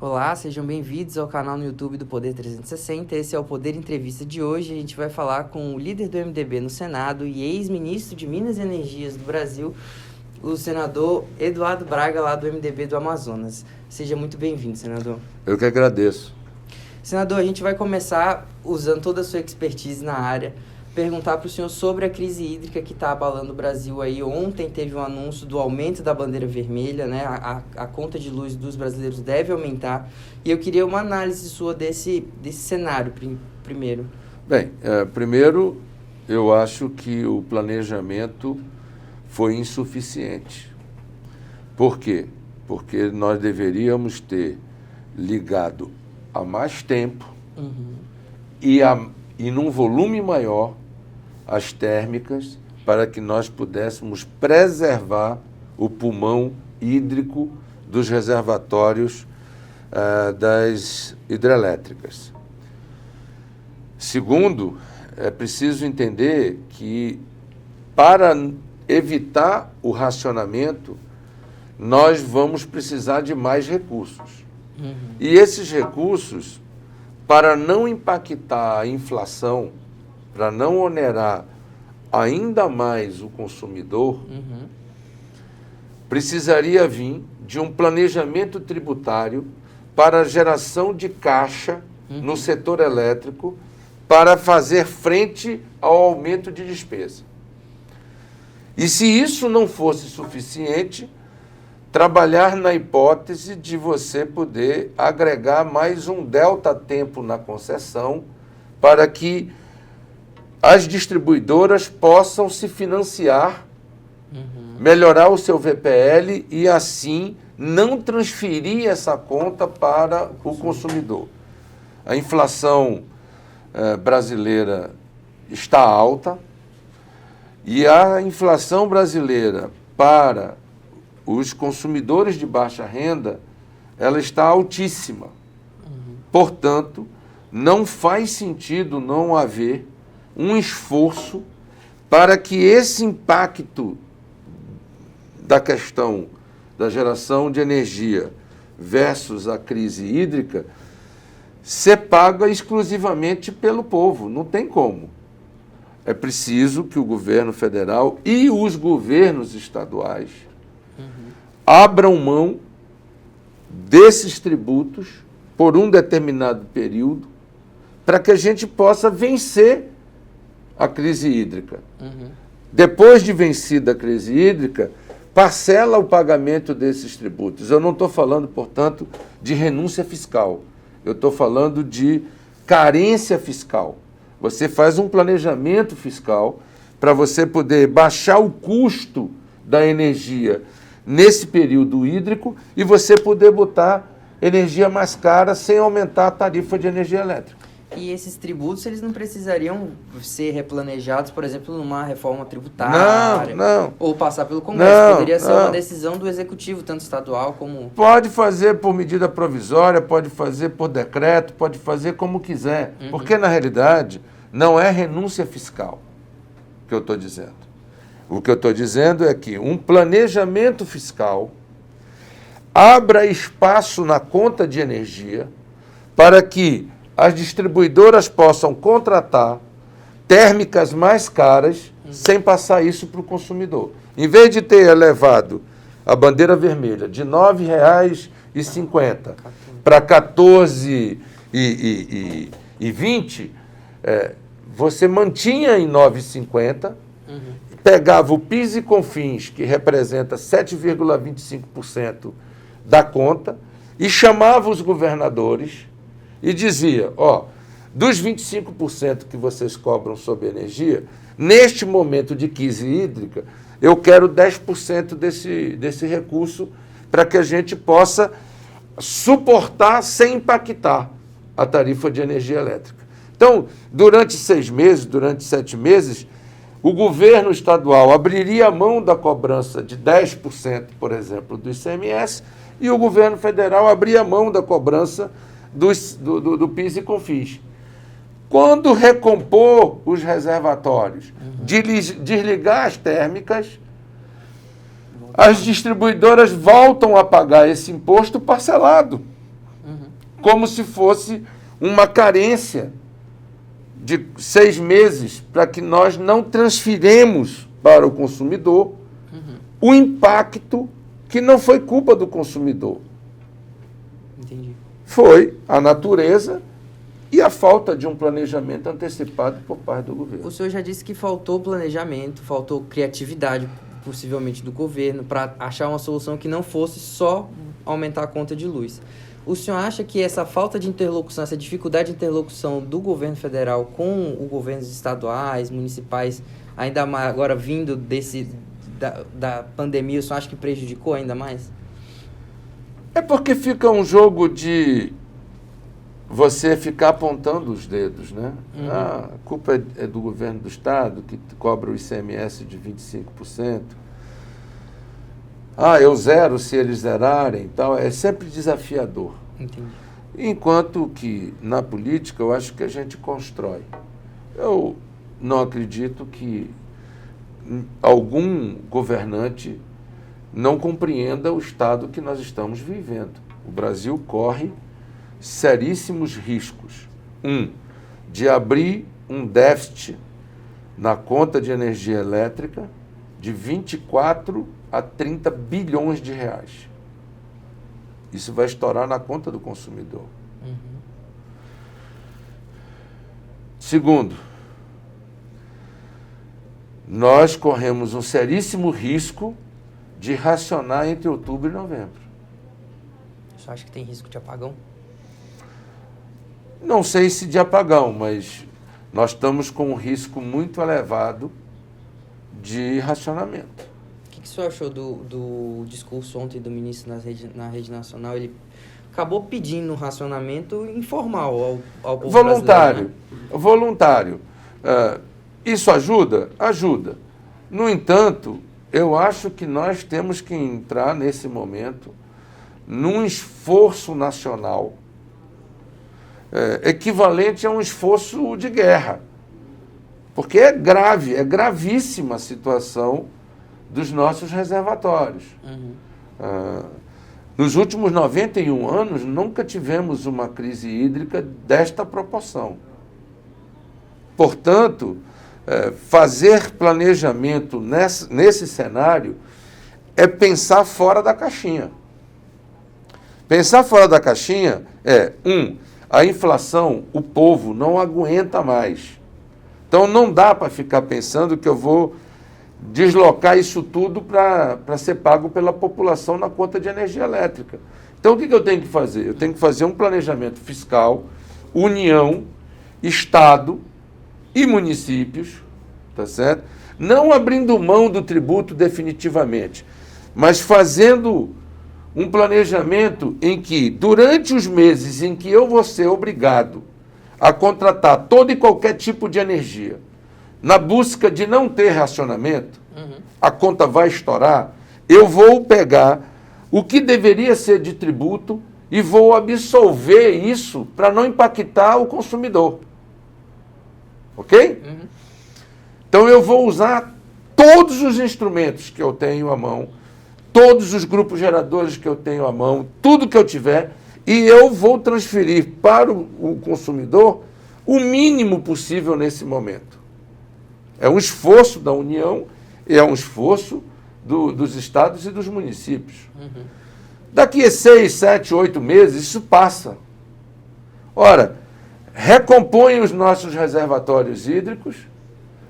Olá, sejam bem-vindos ao canal no YouTube do Poder 360. Esse é o Poder Entrevista de hoje. A gente vai falar com o líder do MDB no Senado e ex-ministro de Minas e Energias do Brasil, o senador Eduardo Braga, lá do MDB do Amazonas. Seja muito bem-vindo, senador. Eu que agradeço. Senador, a gente vai começar usando toda a sua expertise na área, perguntar para o senhor sobre a crise hídrica que está abalando o Brasil aí. Ontem teve um anúncio do aumento da bandeira vermelha, né? A conta de luz dos brasileiros deve aumentar. E eu queria uma análise sua desse cenário primeiro. Bem, primeiro eu acho que o planejamento foi insuficiente. Por quê? Porque nós deveríamos ter ligado há mais tempo e num volume maior as térmicas para que nós pudéssemos preservar o pulmão hídrico dos reservatórios das hidrelétricas. Segundo, é preciso entender que para evitar o racionamento, nós vamos precisar de mais recursos. E esses recursos, para não impactar a inflação, para não onerar ainda mais o consumidor, precisaria vir de um planejamento tributário para a geração de caixa no setor elétrico para fazer frente ao aumento de despesa. E se isso não fosse suficiente, trabalhar na hipótese de você poder agregar mais um delta tempo na concessão para que as distribuidoras possam se financiar, melhorar o seu VPL e assim não transferir essa conta para o consumidor. A inflação brasileira está alta e a inflação brasileira para os consumidores de baixa renda, ela está altíssima. Portanto, não faz sentido não haver um esforço para que esse impacto da questão da geração de energia versus a crise hídrica ser paga exclusivamente pelo povo. Não tem como. É preciso que o governo federal e os governos estaduais abram mão desses tributos por um determinado período para que a gente possa vencer a crise hídrica. Depois de vencida a crise hídrica, parcela o pagamento desses tributos. Eu não estou falando, portanto, de renúncia fiscal. Eu estou falando de carência fiscal. Você faz um planejamento fiscal para você poder baixar o custo da energia nesse período hídrico e você poder botar energia mais cara sem aumentar a tarifa de energia elétrica. E esses tributos, eles não precisariam ser replanejados, por exemplo, numa reforma tributária? Não. Ou passar pelo Congresso? Poderia ser uma decisão do Executivo, tanto estadual como... Pode fazer por medida provisória, pode fazer por decreto, pode fazer como quiser. Porque, na realidade, não é renúncia fiscal que eu estou dizendo. O que eu estou dizendo é que um planejamento fiscal abra espaço na conta de energia para que as distribuidoras possam contratar térmicas mais caras sem passar isso para o consumidor. Em vez de ter elevado a bandeira vermelha de R$ 9,50 para R$ 14,20, você mantinha em R$ 9,50, pegava o PIS e COFINS, que representa 7,25% da conta, e chamava os governadores e dizia, dos 25% que vocês cobram sobre energia, neste momento de crise hídrica, eu quero 10% desse recurso para que a gente possa suportar sem impactar a tarifa de energia elétrica. Então, durante 6 meses, durante 7 meses, o governo estadual abriria a mão da cobrança de 10%, por exemplo, do ICMS, e o governo federal abria a mão da cobrança do PIS e COFINS. Quando recompor os reservatórios, desligar as térmicas, as distribuidoras voltam a pagar esse imposto parcelado. como se fosse uma carência de 6 meses para que nós não transfiremos para o consumidor o impacto que não foi culpa do consumidor. Entendi. Foi a natureza e a falta de um planejamento antecipado por parte do governo. O senhor já disse que faltou planejamento, faltou criatividade, possivelmente, do governo, para achar uma solução que não fosse só aumentar a conta de luz. O senhor acha que essa falta de interlocução, essa dificuldade de interlocução do governo federal com os governos estaduais, municipais, ainda mais agora vindo da pandemia, o senhor acha que prejudicou ainda mais? É porque fica um jogo de você ficar apontando os dedos, né? A culpa é do governo do estado, que cobra o ICMS de 25%. Eu zero se eles zerarem e tal. É sempre desafiador. Entendi. Enquanto que, na política, eu acho que a gente constrói. Eu não acredito que algum governante não compreenda o estado que nós estamos vivendo. O Brasil corre seríssimos riscos. De abrir um déficit na conta de energia elétrica de 24 a 30 bilhões de reais. Isso vai estourar na conta do consumidor. Segundo, nós corremos um seríssimo risco de racionar entre outubro e novembro. Você acha que tem risco de apagão? Não sei se de apagão, mas nós estamos com um risco muito elevado de racionamento. O que o senhor achou do discurso ontem do ministro na rede nacional? Ele acabou pedindo um racionamento informal ao povo voluntário, brasileiro, né? Voluntário. Isso ajuda? Ajuda. No entanto, eu acho que nós temos que entrar nesse momento num esforço nacional equivalente a um esforço de guerra. Porque é grave, é gravíssima a situação dos nossos reservatórios. Nos últimos 91 anos, nunca tivemos uma crise hídrica desta proporção. Portanto, fazer planejamento nesse cenário é pensar fora da caixinha. Pensar fora da caixinha a inflação, o povo não aguenta mais. Então, não dá para ficar pensando que eu vou deslocar isso tudo para ser pago pela população na conta de energia elétrica. Então, o que eu tenho que fazer? Eu tenho que fazer um planejamento fiscal, União, Estado e municípios, tá certo? Não abrindo mão do tributo definitivamente, mas fazendo um planejamento em que, durante os meses em que eu vou ser obrigado a contratar todo e qualquer tipo de energia, na busca de não ter racionamento, a conta vai estourar, eu vou pegar o que deveria ser de tributo e vou absolver isso para não impactar o consumidor. Ok? Então eu vou usar todos os instrumentos que eu tenho à mão, todos os grupos geradores que eu tenho à mão, tudo que eu tiver, e eu vou transferir para o consumidor o mínimo possível nesse momento. É um esforço da União e é um esforço dos estados e dos municípios. Daqui a 6, 7, 8 meses, isso passa. Ora, recompõe os nossos reservatórios hídricos.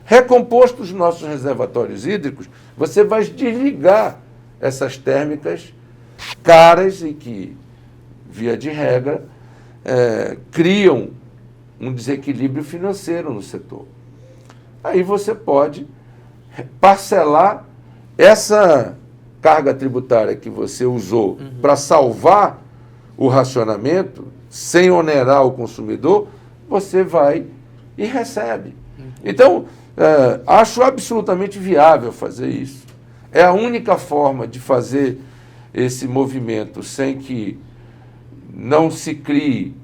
Recompostos os nossos reservatórios hídricos, você vai desligar essas térmicas caras e que, via de regra, criam um desequilíbrio financeiro no setor. Aí você pode parcelar essa carga tributária que você usou para salvar o racionamento, sem onerar o consumidor, você vai e recebe. Então, acho absolutamente viável fazer isso. É a única forma de fazer esse movimento sem que não se crie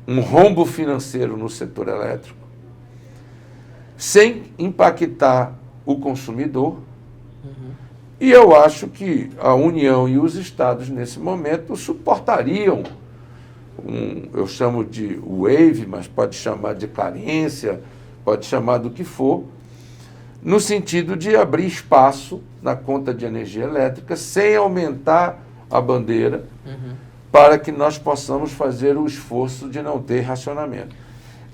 um rombo financeiro no setor elétrico, sem impactar o consumidor. E eu acho que a União e os estados, nesse momento, suportariam eu chamo de wave, mas pode chamar de carência, pode chamar do que for, no sentido de abrir espaço na conta de energia elétrica sem aumentar a bandeira, para que nós possamos fazer o esforço de não ter racionamento.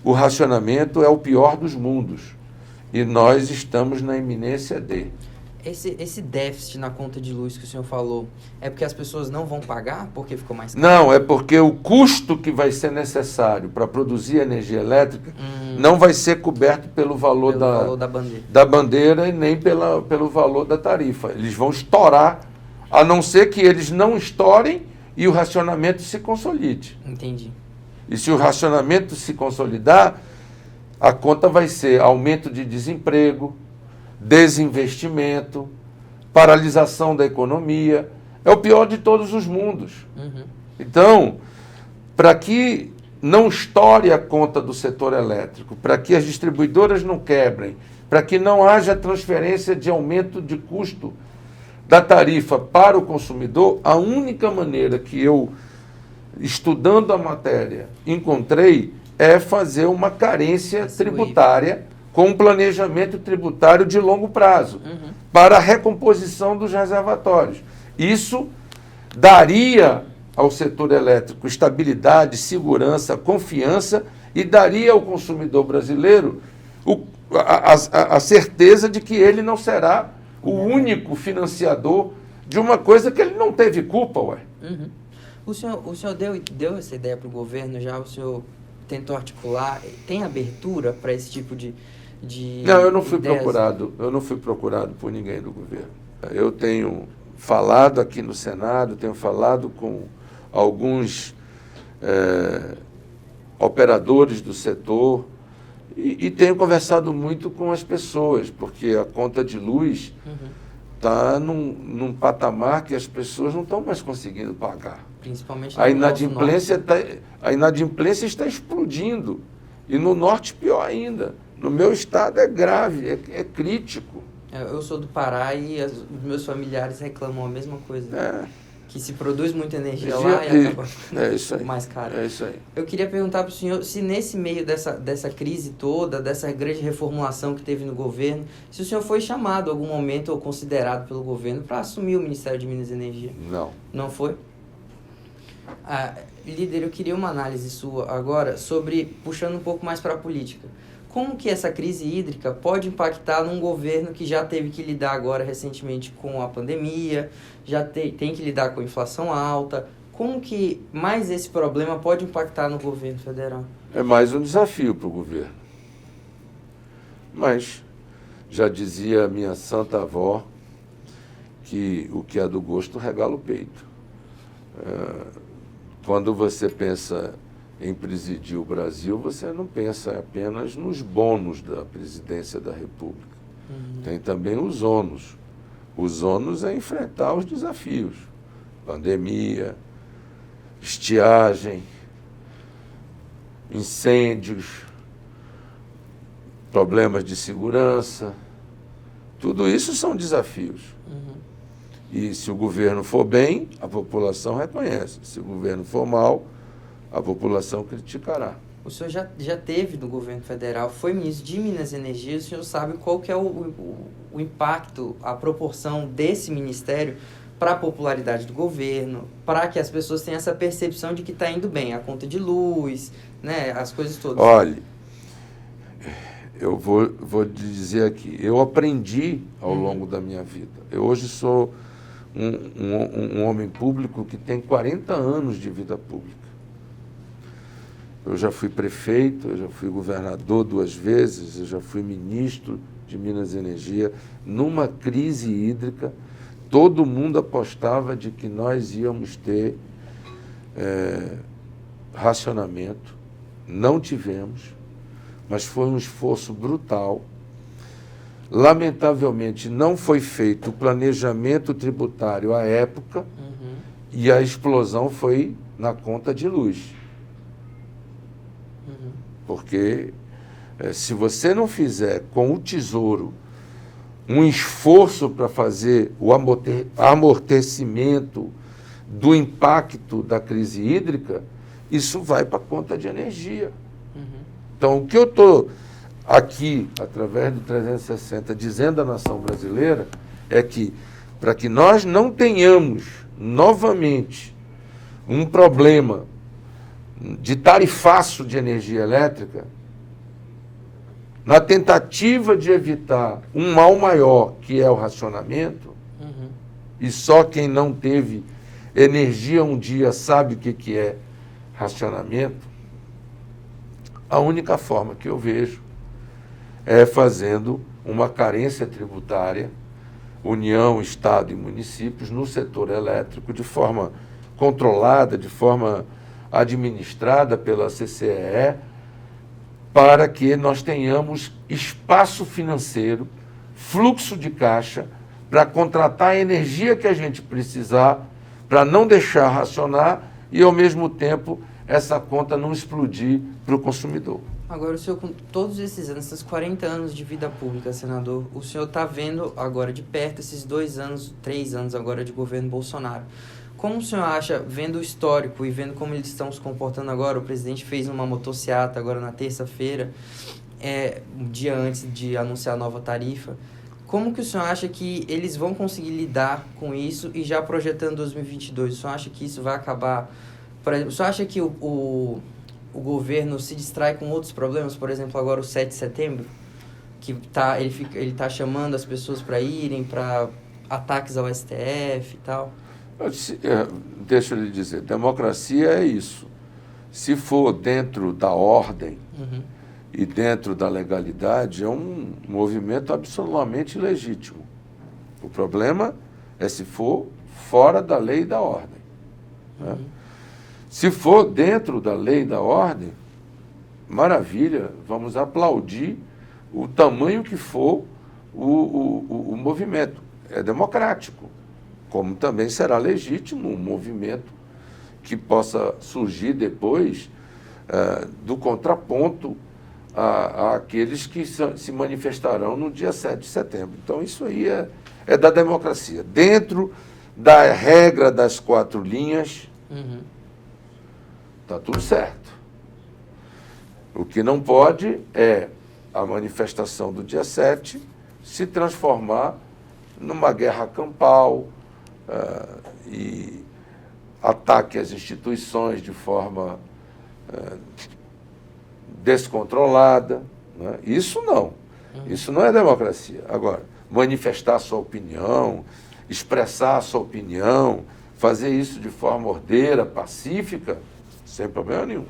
O racionamento é o pior dos mundos e nós estamos na iminência de. Esse déficit na conta de luz que o senhor falou, é porque as pessoas não vão pagar porque ficou mais caro? Não, é porque o custo que vai ser necessário para produzir energia elétrica não vai ser coberto pelo valor da bandeira e nem pelo valor da tarifa. Eles vão estourar, a não ser que eles não estourem e o racionamento se consolide. Entendi. E se o racionamento se consolidar, a conta vai ser aumento de desemprego, desinvestimento, paralisação da economia. É o pior de todos os mundos. Então, para que não estoure a conta do setor elétrico, para que as distribuidoras não quebrem, para que não haja transferência de aumento de custo da tarifa para o consumidor, a única maneira que eu, estudando a matéria, encontrei é fazer uma carência tributária com um planejamento tributário de longo prazo para a recomposição dos reservatórios. Isso daria ao setor elétrico estabilidade, segurança, confiança e daria ao consumidor brasileiro a certeza de que ele não será o único financiador de uma coisa que ele não teve culpa, ué. O senhor deu essa ideia para o governo já? O senhor tentou articular? Tem abertura para esse tipo de Não, eu não fui ideias? eu não fui procurado por ninguém do governo. Eu tenho falado aqui no Senado, tenho falado com alguns operadores do setor e tenho conversado muito com as pessoas, porque a conta de luz está num patamar que as pessoas não estão mais conseguindo pagar. Principalmente A inadimplência está explodindo. E no norte, pior ainda. No meu estado é grave, é crítico. Eu sou do Pará e os meus familiares reclamam a mesma coisa. Que se produz muita energia lá e acaba mais caro. É isso aí. Eu queria perguntar para o senhor se nesse meio dessa crise toda, dessa grande reformulação que teve no governo, se o senhor foi chamado em algum momento ou considerado pelo governo para assumir o Ministério de Minas e Energia. Não. Não foi? Líder, eu queria uma análise sua agora sobre, puxando um pouco mais para a política. Como que essa crise hídrica pode impactar num governo que já teve que lidar agora recentemente com a pandemia, já tem que lidar com a inflação alta? Como que mais esse problema pode impactar no governo federal? É mais um desafio para o governo. Mas já dizia a minha santa avó que o que é do gosto regala o peito. Quando você pensa em presidir o Brasil, você não pensa apenas nos bônus da presidência da República. Tem também os ônus. Os ônus é enfrentar os desafios. Pandemia, estiagem, incêndios, problemas de segurança. Tudo isso são desafios. E se o governo for bem, a população reconhece. Se o governo for mal, a população criticará. O senhor já teve no governo federal, foi ministro de Minas e Energia, o senhor sabe qual que é o impacto, a proporção desse ministério para a popularidade do governo, para que as pessoas tenham essa percepção de que está indo bem, a conta de luz, né, as coisas todas. Olha, eu vou dizer aqui, eu aprendi ao longo da minha vida. Eu hoje sou um homem público que tem 40 anos de vida pública. Eu já fui prefeito, eu já fui governador 2 vezes, eu já fui ministro de Minas e Energia. Numa crise hídrica, todo mundo apostava de que nós íamos ter racionamento. Não tivemos, mas foi um esforço brutal. Lamentavelmente, não foi feito o planejamento tributário à época e a explosão foi na conta de luz. Porque se você não fizer com o Tesouro um esforço para fazer o amortecimento do impacto da crise hídrica, isso vai para a conta de energia. Então, o que eu estou aqui, através do 360, dizendo à nação brasileira, é que, para que nós não tenhamos novamente um problema de tarifaço de energia elétrica, na tentativa de evitar um mal maior, que é o racionamento, e só quem não teve energia um dia sabe o que é racionamento, a única forma que eu vejo é fazendo uma carência tributária, União, Estado e municípios, no setor elétrico, de forma controlada, de forma administrada pela CCEE, para que nós tenhamos espaço financeiro, fluxo de caixa, para contratar a energia que a gente precisar, para não deixar racionar e, ao mesmo tempo, essa conta não explodir para o consumidor. Agora, o senhor, com todos esses anos, esses 40 anos de vida pública, senador, o senhor está vendo agora de perto esses 2 anos, 3 anos agora de governo Bolsonaro. Como o senhor acha, vendo o histórico e vendo como eles estão se comportando agora, o presidente fez uma motociata agora na terça-feira, um dia antes de anunciar a nova tarifa, como que o senhor acha que eles vão conseguir lidar com isso e já projetando 2022? O senhor acha que isso vai acabar... Por exemplo, o senhor acha que o governo se distrai com outros problemas? Por exemplo, agora o 7 de setembro, que ele está chamando as pessoas para irem, para ataques ao STF e tal. Deixa eu lhe dizer, democracia é isso. Se for dentro da ordem e dentro da legalidade, é um movimento absolutamente legítimo. O problema é se for fora da lei e da ordem. Né? Se for dentro da lei e da ordem, maravilha, vamos aplaudir o tamanho que for o movimento. É democrático, como também será legítimo um movimento que possa surgir depois do contraponto àqueles que se manifestarão no dia 7 de setembro. Então, isso aí é da democracia. Dentro da regra das 4 linhas, está tudo certo. O que não pode é a manifestação do dia 7 se transformar numa guerra campal e ataque às instituições de forma descontrolada. Né? Isso não. Isso não é democracia. Agora, manifestar a sua opinião, expressar a sua opinião, fazer isso de forma ordeira, pacífica, sem problema nenhum.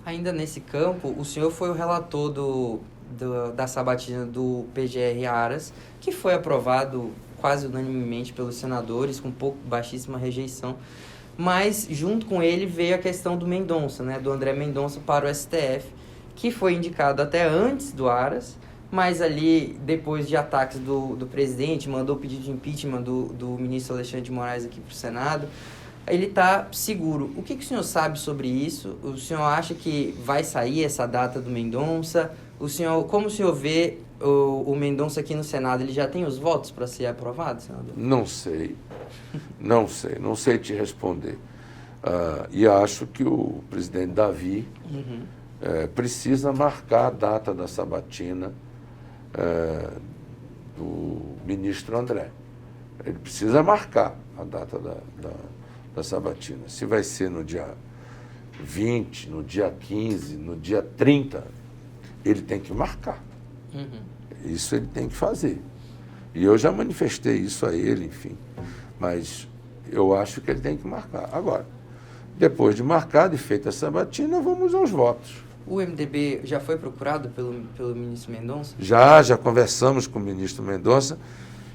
Ainda nesse campo, o senhor foi o relator da sabatina do PGR Aras, que foi aprovado quase unanimemente pelos senadores, com baixíssima rejeição. Mas, junto com ele, veio a questão do Mendonça, né, do André Mendonça para o STF, que foi indicado até antes do Aras, mas ali, depois de ataques do presidente, mandou pedido de impeachment do ministro Alexandre de Moraes aqui para o Senado. Ele está seguro. O que o senhor sabe sobre isso? O senhor acha que vai sair essa data do Mendonça? Como o senhor vê o Mendonça aqui no Senado? Ele já tem os votos para ser aprovado, senador? Não sei. Não sei te responder. E acho que o presidente Davi precisa marcar a data da sabatina do ministro André. Ele precisa marcar a data da sabatina. Se vai ser no dia 20, no dia 15, no dia 30, ele tem que marcar. Isso ele tem que fazer. E eu já manifestei isso a ele, enfim. Mas eu acho que ele tem que marcar. Agora, depois de marcado e feita a sabatina, vamos aos votos. O MDB já foi procurado pelo ministro Mendonça? Já conversamos com o ministro Mendonça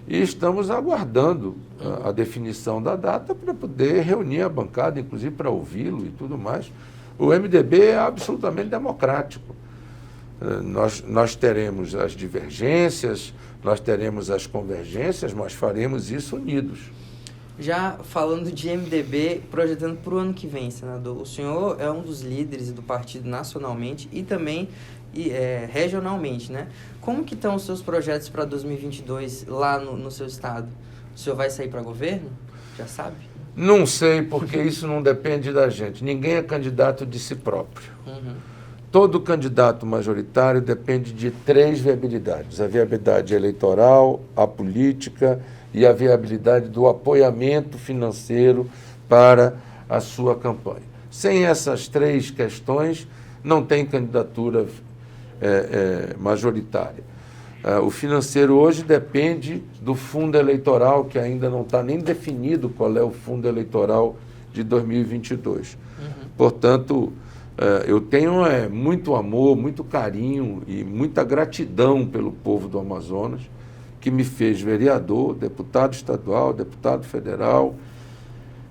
e estamos aguardando a definição da data para poder reunir a bancada, inclusive para ouvi-lo e tudo mais. O MDB é absolutamente democrático. Nós teremos as divergências, nós teremos as convergências, mas faremos isso unidos. Já falando de MDB, projetando para o ano que vem, senador, o senhor é um dos líderes do partido nacionalmente e também regionalmente, né? Como que estão os seus projetos para 2022 lá no seu estado? O senhor vai sair para governo? Já sabe? Não sei, porque isso não depende da gente. Ninguém é candidato de si próprio. Todo candidato majoritário depende de 3 viabilidades: a viabilidade eleitoral, a política e a viabilidade do apoiamento financeiro para a sua campanha. Sem essas 3 questões, não tem candidatura majoritária. O financeiro hoje depende do fundo eleitoral, que ainda não está nem definido qual é o fundo eleitoral de 2022. Portanto, eu tenho muito amor, muito carinho e muita gratidão pelo povo do Amazonas, que me fez vereador, deputado estadual, deputado federal,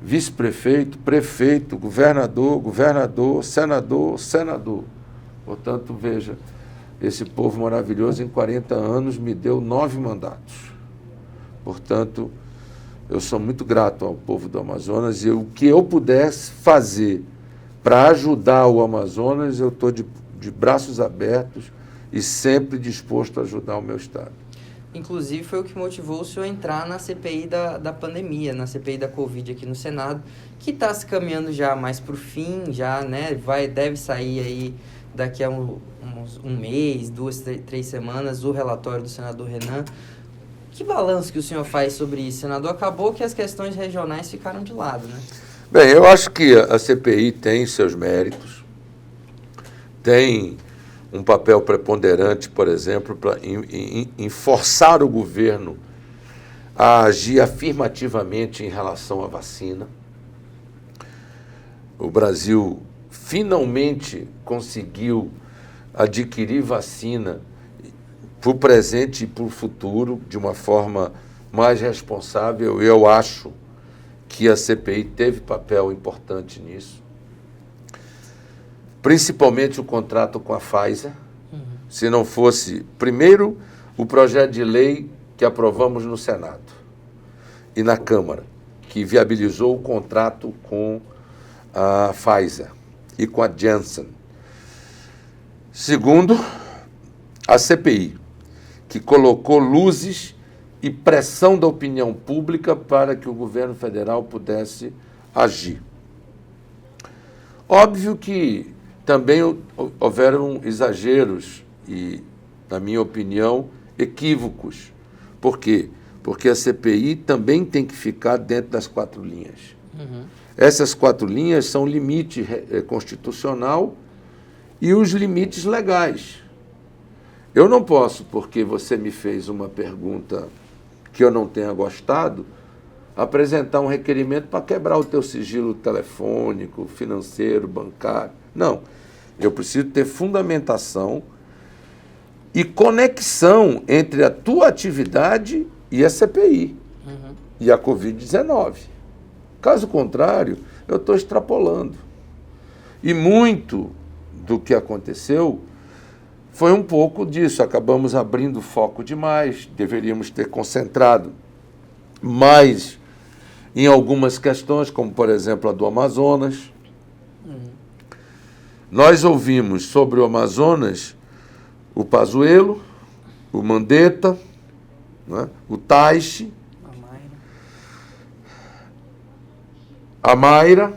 vice-prefeito, prefeito, governador, senador. Portanto, veja, esse povo maravilhoso em 40 anos me deu 9 mandatos. Portanto, eu sou muito grato ao povo do Amazonas e o que eu pudesse fazer para ajudar o Amazonas, eu estou de braços abertos e sempre disposto a ajudar o meu estado. Inclusive, foi o que motivou o senhor a entrar na CPI da pandemia, na CPI da Covid aqui no Senado, que está se caminhando já mais para o fim, já, né, deve sair aí daqui a um mês, 2, 3 semanas, o relatório do senador Renan. Que balanço que o senhor faz sobre isso, senador? Acabou que as questões regionais ficaram de lado, né? Bem, eu acho que a CPI tem seus méritos, tem um papel preponderante, por exemplo, em forçar o governo a agir afirmativamente em relação à vacina. O Brasil finalmente conseguiu adquirir vacina para o presente e para o futuro de uma forma mais responsável. Eu acho que a CPI teve papel importante nisso. Principalmente o contrato com a Pfizer. Se não fosse, primeiro, o projeto de lei que aprovamos no Senado e na Câmara, que viabilizou o contrato com a Pfizer e com a Janssen. Segundo, a CPI, que colocou luzes e pressão da opinião pública para que o governo federal pudesse agir. Óbvio que também houveram exageros e, na minha opinião, equívocos. Por quê? Porque a CPI também tem que ficar dentro das 4 linhas. Essas 4 linhas são o limite constitucional e os limites legais. Eu não posso, porque você me fez uma pergunta que eu não tenha gostado, apresentar um requerimento para quebrar o teu sigilo telefônico, financeiro, bancário. Não. Eu preciso ter fundamentação e conexão entre a tua atividade e a CPI e a Covid-19. Caso contrário, eu estou extrapolando. E muito do que aconteceu foi um pouco disso. Acabamos abrindo foco demais, deveríamos ter concentrado mais em algumas questões, como, por exemplo, a do Amazonas. Nós ouvimos sobre o Amazonas o Pazuello, o Mandetta, né, o Taixe, a Mayra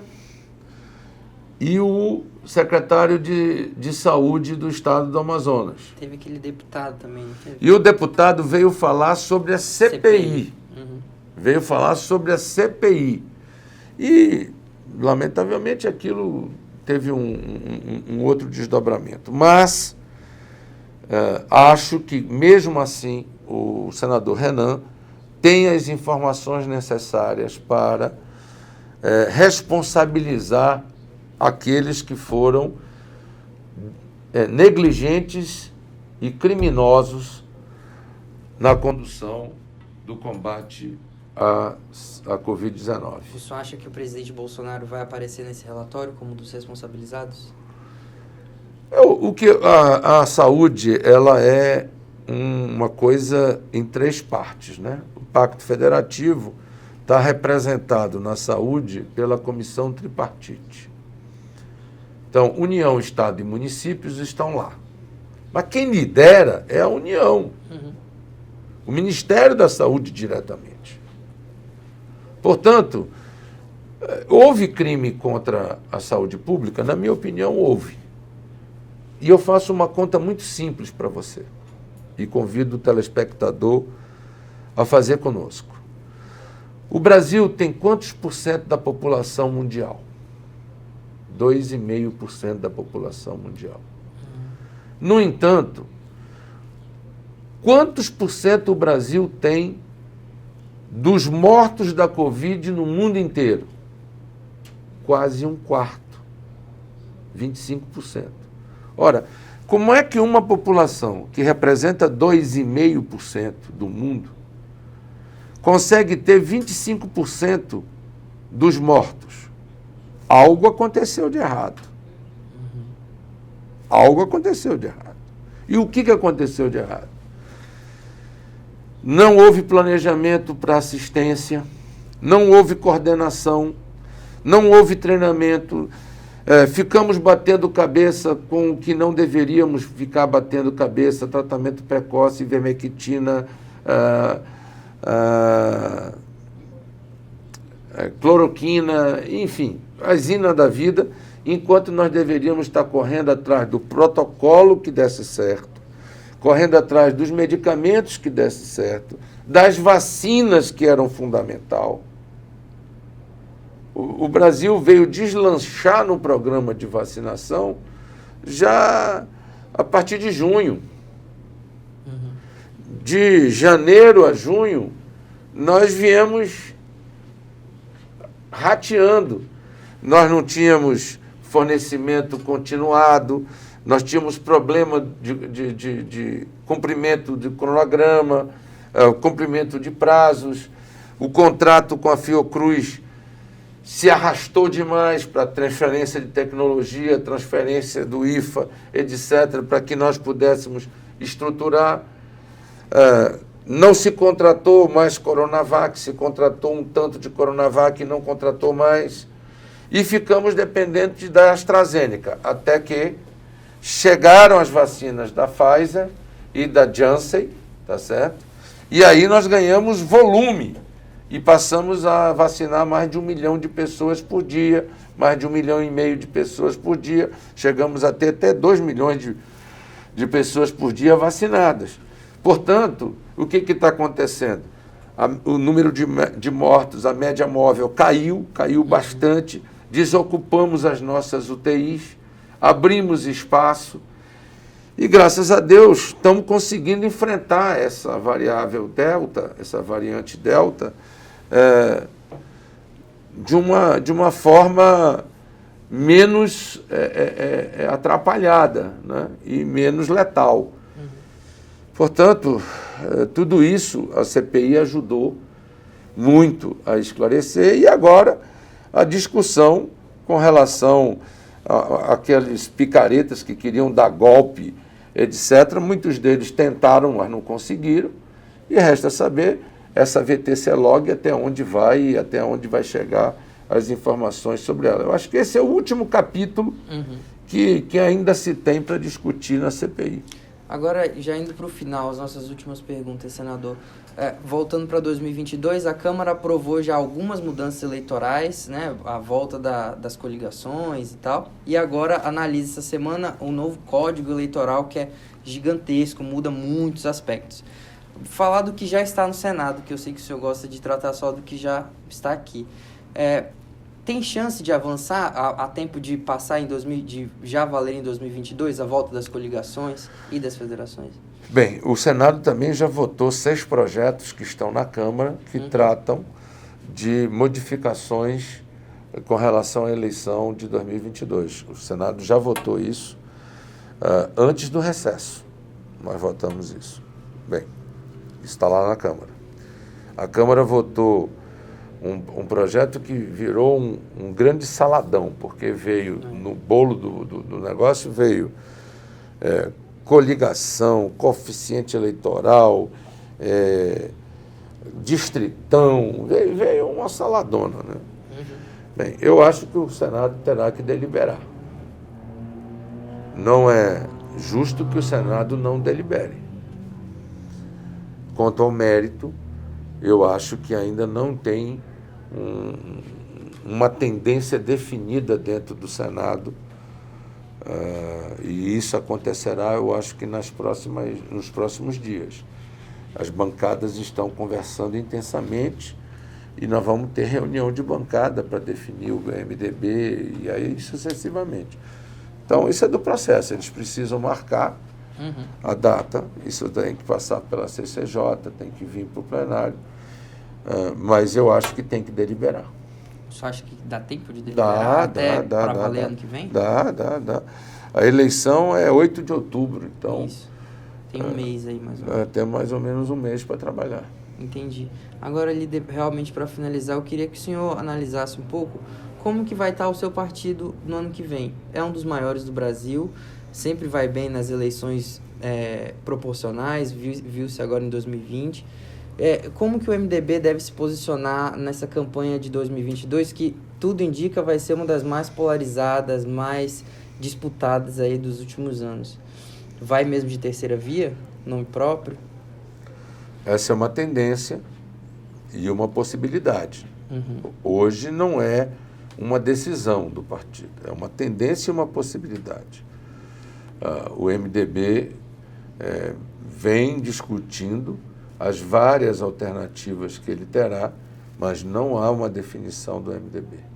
e o secretário de Saúde do Estado do Amazonas. Teve aquele deputado também, não teve? E o deputado veio falar sobre a CPI. Veio falar sobre a CPI. E, lamentavelmente, aquilo teve um outro desdobramento. Mas acho que, mesmo assim, o senador Renan tem as informações necessárias para responsabilizar aqueles que foram negligentes e criminosos na condução do combate à Covid-19. O senhor acha que o presidente Bolsonaro vai aparecer nesse relatório como um dos responsabilizados? A saúde, ela é uma coisa em 3 partes, né? O Pacto Federativo está representado na saúde pela Comissão Tripartite. Então, União, Estado e municípios estão lá. Mas quem lidera é a União. O Ministério da Saúde diretamente. Portanto, Houve crime contra a saúde pública? Na minha opinião, houve. E eu faço uma conta muito simples para você. E convido o telespectador a fazer conosco. O Brasil tem quantos por cento da população mundial? 2,5% da população mundial. No entanto, quantos por cento o Brasil tem dos mortos da Covid no mundo inteiro? Quase um quarto, 25%. Ora, como é que uma população que representa 2,5% do mundo consegue ter 25% dos mortos? Algo aconteceu de errado. Algo aconteceu de errado. E o que aconteceu de errado? Não houve planejamento para assistência, não houve coordenação, não houve treinamento, ficamos batendo cabeça com o que não deveríamos ficar batendo cabeça, tratamento precoce, ivermectina, cloroquina, enfim, a zina da vida, enquanto nós deveríamos estar correndo atrás do protocolo que desse certo, correndo atrás dos medicamentos que desse certo, das vacinas que eram fundamental. O Brasil veio deslanchar no programa de vacinação já a partir de junho. De janeiro a junho, nós viemos rateando. Nós não tínhamos fornecimento continuado, nós tínhamos problema de cumprimento de cronograma, cumprimento de prazos, o contrato com a Fiocruz se arrastou demais para transferência de tecnologia, transferência do IFA, etc., para que nós pudéssemos estruturar. Não se contratou mais Coronavac, se contratou um tanto de Coronavac e não contratou mais. E ficamos dependentes da AstraZeneca, até que chegaram as vacinas da Pfizer e da Janssen, tá certo? E aí nós ganhamos volume e passamos a vacinar mais de 1 milhão de pessoas por dia, mais de 1,5 milhão de pessoas por dia. Chegamos a ter até 2 milhões de pessoas por dia vacinadas. Portanto, o que está acontecendo? O número de mortos, a média móvel caiu bastante, desocupamos as nossas UTIs, abrimos espaço e, graças a Deus, estamos conseguindo enfrentar essa variável Delta, essa variante Delta, de uma forma menos atrapalhada, né? E menos letal. Portanto, tudo isso a CPI ajudou muito a esclarecer e agora a discussão com relação àqueles picaretas que queriam dar golpe, etc. Muitos deles tentaram, mas não conseguiram. E resta saber essa VTC-Log até onde vai e até onde vai chegar as informações sobre ela. Eu acho que esse é o último capítulo que ainda se tem para discutir na CPI. Agora, já indo para o final, as nossas últimas perguntas, senador. Voltando para 2022, a Câmara aprovou já algumas mudanças eleitorais, né? A volta das coligações e tal. E agora analisa essa semana um novo Código Eleitoral que é gigantesco, muda muitos aspectos. Falar do que já está no Senado, que eu sei que o senhor gosta de tratar só do que já está aqui. Tem chance de avançar a tempo de passar de já valer em 2022 a volta das coligações e das federações? Bem, o Senado também já votou 6 projetos que estão na Câmara que tratam de modificações com relação à eleição de 2022. O Senado já votou isso antes do recesso. Nós votamos isso. Bem, isso está lá na Câmara. A Câmara votou um projeto que virou um grande saladão, porque veio no bolo do negócio, veio coligação, coeficiente eleitoral, distritão, veio uma saladona, né? Bem, eu acho que o Senado terá que deliberar. Não é justo que o Senado não delibere. Quanto ao mérito, eu acho que ainda não tem uma tendência definida dentro do Senado, e isso acontecerá, eu acho que nos próximos dias. As bancadas estão conversando intensamente e nós vamos ter reunião de bancada para definir o MDB e aí sucessivamente. Então, isso é do processo, eles precisam marcar a data, isso tem que passar pela CCJ, tem que vir para o plenário, mas eu acho que tem que deliberar. Você acha que dá tempo de deliberar para valer ano que vem? Dá. A eleição é 8 de outubro, então... Isso. Tem um mês aí, mais ou menos. Tem mais ou menos um mês para trabalhar. Entendi. Agora, líder, realmente para finalizar, eu queria que o senhor analisasse um pouco como que vai estar o seu partido no ano que vem. É um dos maiores do Brasil, sempre vai bem nas eleições proporcionais, viu-se agora em 2020. Como que o MDB deve se posicionar nessa campanha de 2022, que tudo indica vai ser uma das mais polarizadas, mais disputadas aí dos últimos anos? Vai mesmo de terceira via, nome próprio? Essa é uma tendência e uma possibilidade. Hoje não é uma decisão do partido, é uma tendência e uma possibilidade. O MDB vem discutindo as várias alternativas que ele terá, mas não há uma definição do MDB.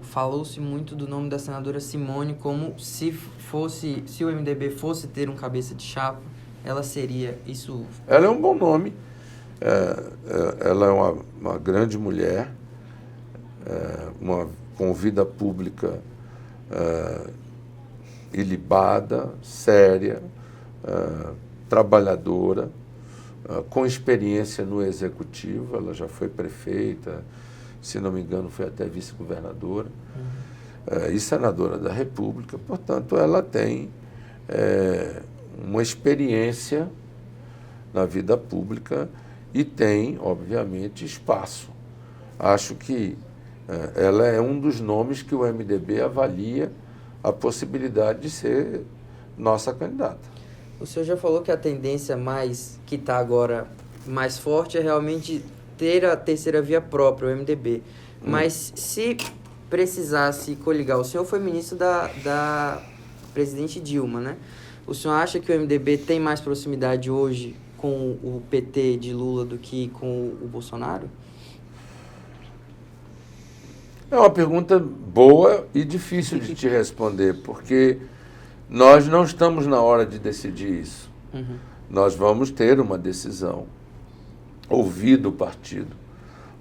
Falou-se muito do nome da senadora Simone como se o MDB fosse ter um cabeça de chapa, ela seria isso? Ela é um bom nome, ela é uma grande mulher, com vida pública ilibada, séria, trabalhadora, com experiência no executivo, ela já foi prefeita, se não me engano foi até vice-governadora, e senadora da República, portanto ela tem uma experiência na vida pública e tem, obviamente, espaço. Acho que ela é um dos nomes que o MDB avalia a possibilidade de ser nossa candidata. O senhor já falou que a tendência que está agora mais forte é realmente ter a terceira via própria, o MDB. Mas se precisasse coligar, o senhor foi ministro da presidente Dilma, né? O senhor acha que o MDB tem mais proximidade hoje com o PT de Lula do que com o Bolsonaro? É uma pergunta boa e difícil de te responder, porque nós não estamos na hora de decidir isso. Nós vamos ter uma decisão, ouvir do partido,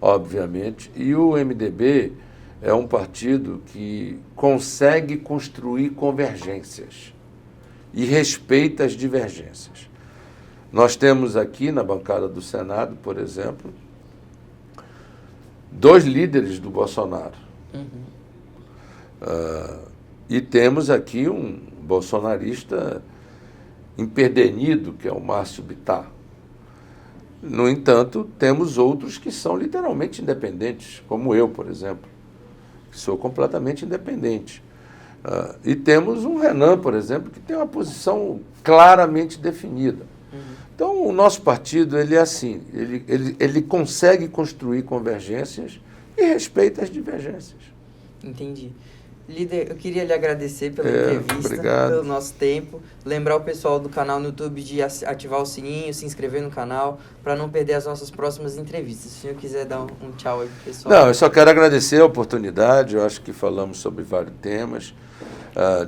obviamente, e o MDB é um partido que consegue construir convergências e respeita as divergências. Nós temos aqui na bancada do Senado, por exemplo, 2 líderes do Bolsonaro. E temos aqui um bolsonarista empedernido, que é o Márcio Bittar. No entanto, temos outros que são literalmente independentes, como eu, por exemplo, que sou completamente independente. E temos um Renan, por exemplo, que tem uma posição claramente definida. Então, o nosso partido, ele é assim, ele consegue construir convergências e respeita as divergências. Entendi. Líder, eu queria lhe agradecer pela entrevista, obrigado. Pelo nosso tempo. Lembrar o pessoal do canal no YouTube de ativar o sininho, se inscrever no canal, para não perder as nossas próximas entrevistas. Se o senhor quiser dar um tchau aí pro pessoal. Não, eu só quero agradecer a oportunidade, eu acho que falamos sobre vários temas.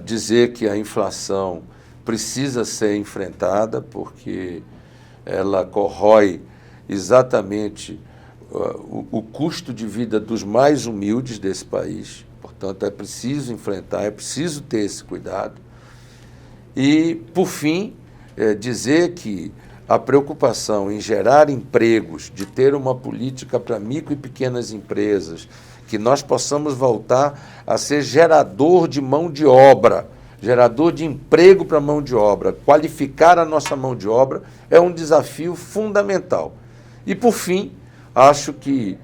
Dizer que a inflação precisa ser enfrentada, porque ela corrói exatamente o custo de vida dos mais humildes desse país. Portanto, é preciso enfrentar, é preciso ter esse cuidado. E, por fim, dizer que a preocupação em gerar empregos, de ter uma política para micro e pequenas empresas, que nós possamos voltar a ser gerador de mão de obra, gerador de emprego para mão de obra, qualificar a nossa mão de obra, é um desafio fundamental. E, por fim, acho que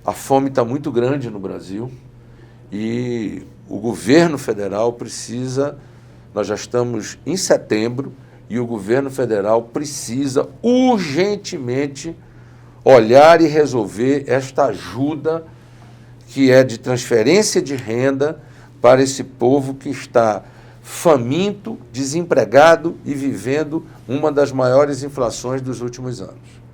a fome está muito grande no Brasil e o governo federal precisa, nós já estamos em setembro, e o governo federal precisa urgentemente olhar e resolver esta ajuda que é de transferência de renda para esse povo que está faminto, desempregado e vivendo uma das maiores inflações dos últimos anos.